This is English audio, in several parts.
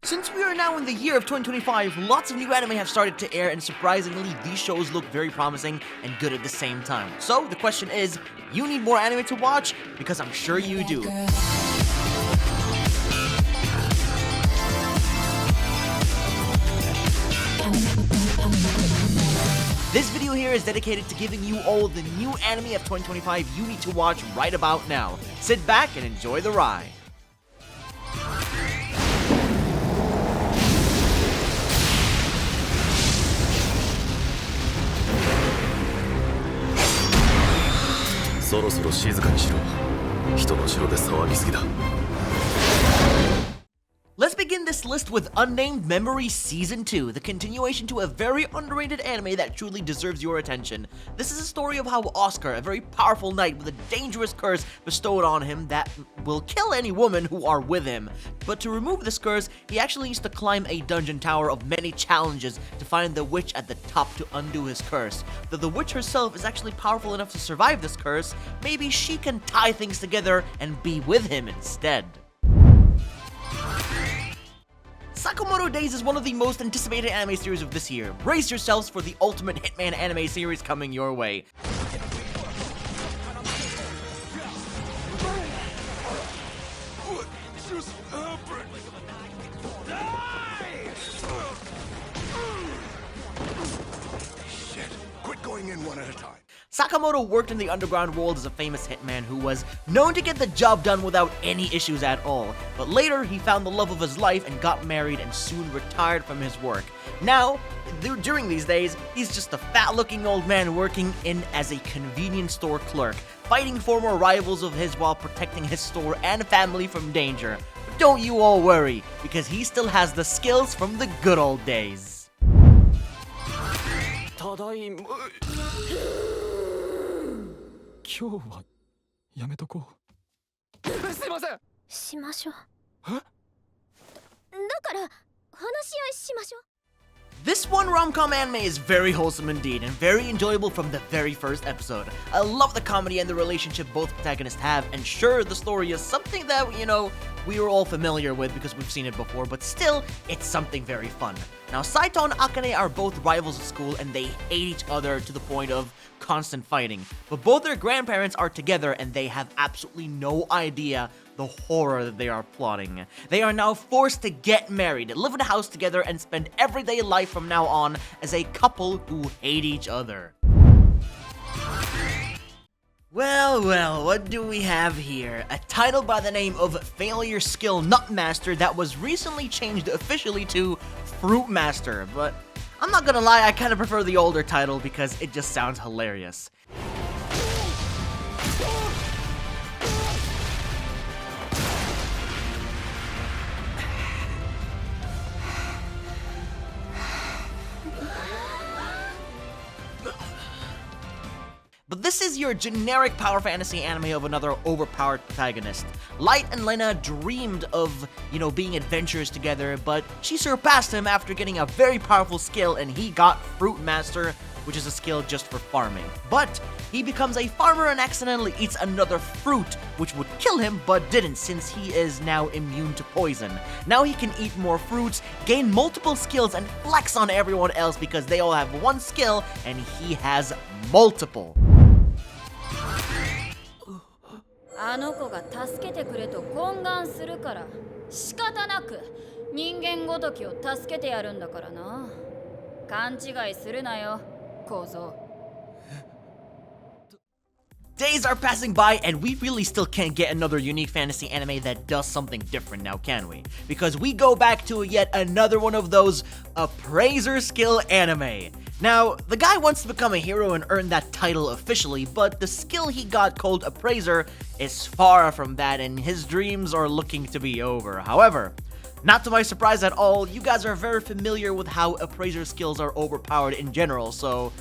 Since we are now in the year of 2025, lots of new anime have started to air, and surprisingly, these shows look very promising and good at the same time. So the question is, you need more anime to watch? Because I'm sure you do. This video here is dedicated to giving you all the new anime of 2025 you need to watch right about now. Sit back and enjoy the ride. Let's begin this list with Unnamed Memory Season 2, the continuation to a very underrated anime that truly deserves your attention. This is a story of how Oscar, a very powerful knight with a dangerous curse bestowed on him that will kill any woman who are with him. But to remove this curse, he actually needs to climb a dungeon tower of many challenges to find the witch at the top to undo his curse. Though the witch herself is actually powerful enough to survive this curse, maybe she can tie things together and be with him instead. Sakamoto Days is one of the most anticipated anime series of this year. Brace yourselves for the ultimate Hitman anime series coming your way. What just happened? Shit, quit going in one at a time. Sakamoto worked in the underground world as a famous hitman who was known to get the job done without any issues at all, but later he found the love of his life and got married and soon retired from his work. Now, during these days, he's just a fat-looking old man working in as a convenience store clerk, fighting former rivals of his while protecting his store and family from danger. But don't you all worry, because he still has the skills from the good old days. This one rom-com anime is very wholesome indeed, and very enjoyable from the very first episode. I love the comedy and the relationship both protagonists have, and sure, the story is something that, we are all familiar with because we've seen it before, but still, it's something very fun. Now, Saito and Akane are both rivals at school, and they hate each other to the point of constant fighting. But both their grandparents are together, and they have absolutely no idea the horror that they are plotting. They are now forced to get married, live in a house together, and spend everyday life from now on as a couple who hate each other. Well, what do we have here? A title by the name of Failure Skill Nut Master that was recently changed officially to Fruit Master, but I'm not gonna lie, I kinda prefer the older title because it just sounds hilarious. But this is your generic power fantasy anime of another overpowered protagonist. Light and Lena dreamed of, being adventurers together, but she surpassed him after getting a very powerful skill, and he got Fruit Master, which is a skill just for farming. But he becomes a farmer and accidentally eats another fruit, which would kill him, but didn't since he is now immune to poison. Now he can eat more fruits, gain multiple skills, and flex on everyone else because they all have one skill, and he has multiple. あの子が助けてくれと懇願するから仕方なく人間ごときを助けてやるんだからな。勘違いするなよ、小僧。 Days are passing by, and we really still can't get another unique fantasy anime that does something different now, can we? Because we go back to yet another one of those appraiser skill anime. Now, the guy wants to become a hero and earn that title officially, but the skill he got called Appraiser is far from that, and his dreams are looking to be over. However, not to my surprise at all, you guys are very familiar with how Appraiser skills are overpowered in general, so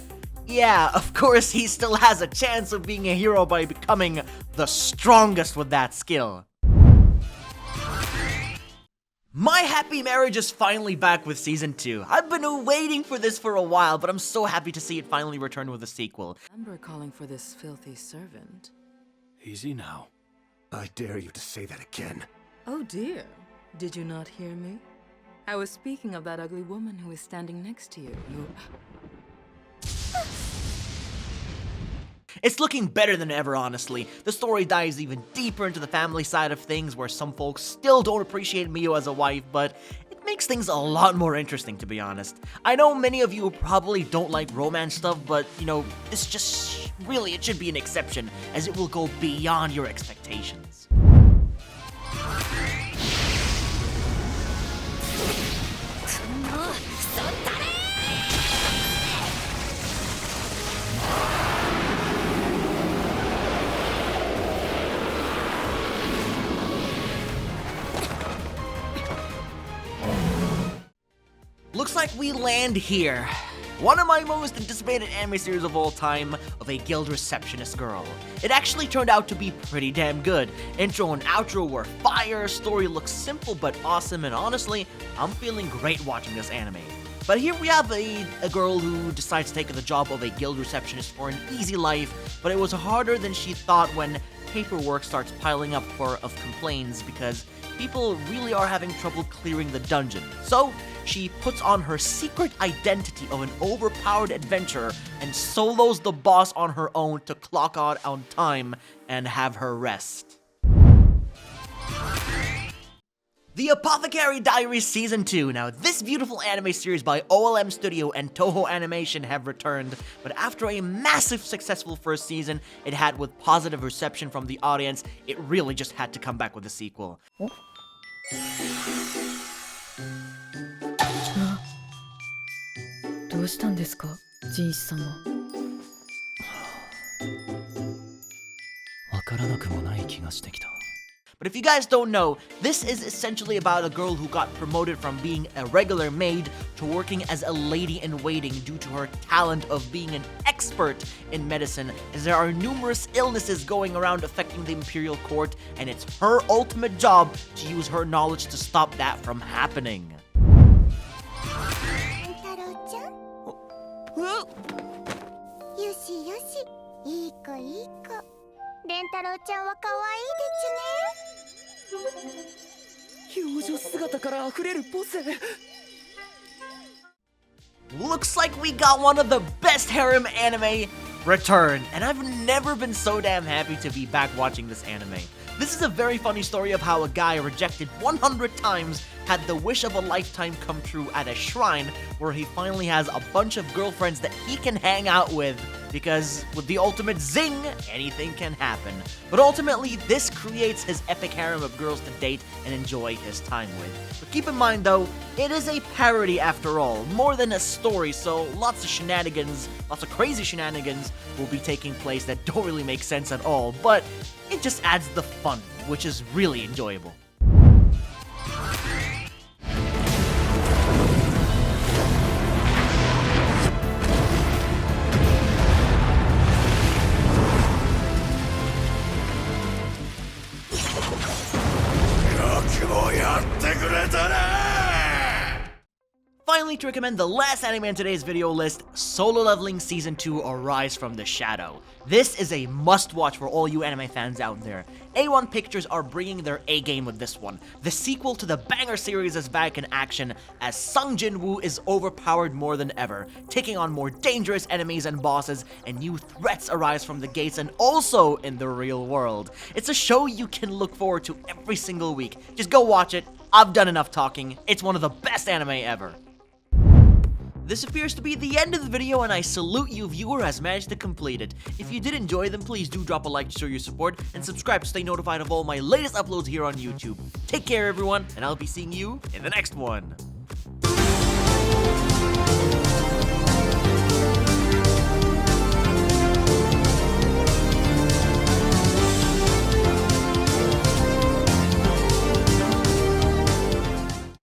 yeah, of course he still has a chance of being a hero by becoming the strongest with that skill. My Happy Marriage is finally back with Season 2. I've been waiting for this for a while, but I'm so happy to see it finally return with a sequel. Remember calling for this filthy servant. Easy now. I dare you to say that again. Oh dear, did you not hear me? I was speaking of that ugly woman who is standing next to you. It's looking better than ever, honestly. The story dives even deeper into the family side of things, where some folks still don't appreciate Mio as a wife, but it makes things a lot more interesting, to be honest. I know many of you probably don't like romance stuff, but, this just really, it should be an exception, as it will go beyond your expectations. Looks like we land here. One of my most anticipated anime series of all time, of a guild receptionist girl. It actually turned out to be pretty damn good. Intro and outro were fire, story looks simple but awesome, and honestly, I'm feeling great watching this anime. But here we have a girl who decides to take the job of a guild receptionist for an easy life, but it was harder than she thought when paperwork starts piling up of complaints because people really are having trouble clearing the dungeon. So, she puts on her secret identity of an overpowered adventurer and solos the boss on her own to clock out on time and have her rest. The Apothecary Diaries Season 2. Now, this beautiful anime series by OLM Studio and Toho Animation have returned, but after a massive successful first season it had with positive reception from the audience, it really just had to come back with a sequel. どうしたんですか、ジンイチ様。わからなくもない気がしてきた。 But if you guys don't know, this is essentially about a girl who got promoted from being a regular maid to working as a lady-in-waiting due to her talent of being an expert in medicine, as there are numerous illnesses going around affecting the imperial court, and it's her ultimate job to use her knowledge to stop that from happening. よしよし、いい子いい子。レンタロウちゃんは可愛いですね。表情姿から溢れる母性。 Looks like we got one of the best harem anime return, and I've never been so damn happy to be back watching this anime. This is a very funny story of how a guy rejected 100 times had the wish of a lifetime come true at a shrine where he finally has a bunch of girlfriends that he can hang out with, because with the ultimate zing, anything can happen. But ultimately, this creates his epic harem of girls to date and enjoy his time with. But keep in mind though, it is a parody after all, more than a story, so lots of shenanigans, lots of crazy shenanigans will be taking place that don't really make sense at all, but it just adds the fun, which is really enjoyable. Finally, to recommend the last anime in today's video list, Solo Leveling Season 2 Arise from the Shadow. This is a must-watch for all you anime fans out there. A1 Pictures are bringing their A-game with this one. The sequel to the banger series is back in action as Sung Jin-woo is overpowered more than ever, taking on more dangerous enemies and bosses, and new threats arise from the gates and also in the real world. It's a show you can look forward to every single week. Just go watch it. I've done enough talking. It's one of the best anime ever. This appears to be the end of the video, and I salute you viewer who has managed to complete it. If you did enjoy them, please do drop a like to show your support, and subscribe to stay notified of all my latest uploads here on YouTube. Take care everyone, and I'll be seeing you in the next one.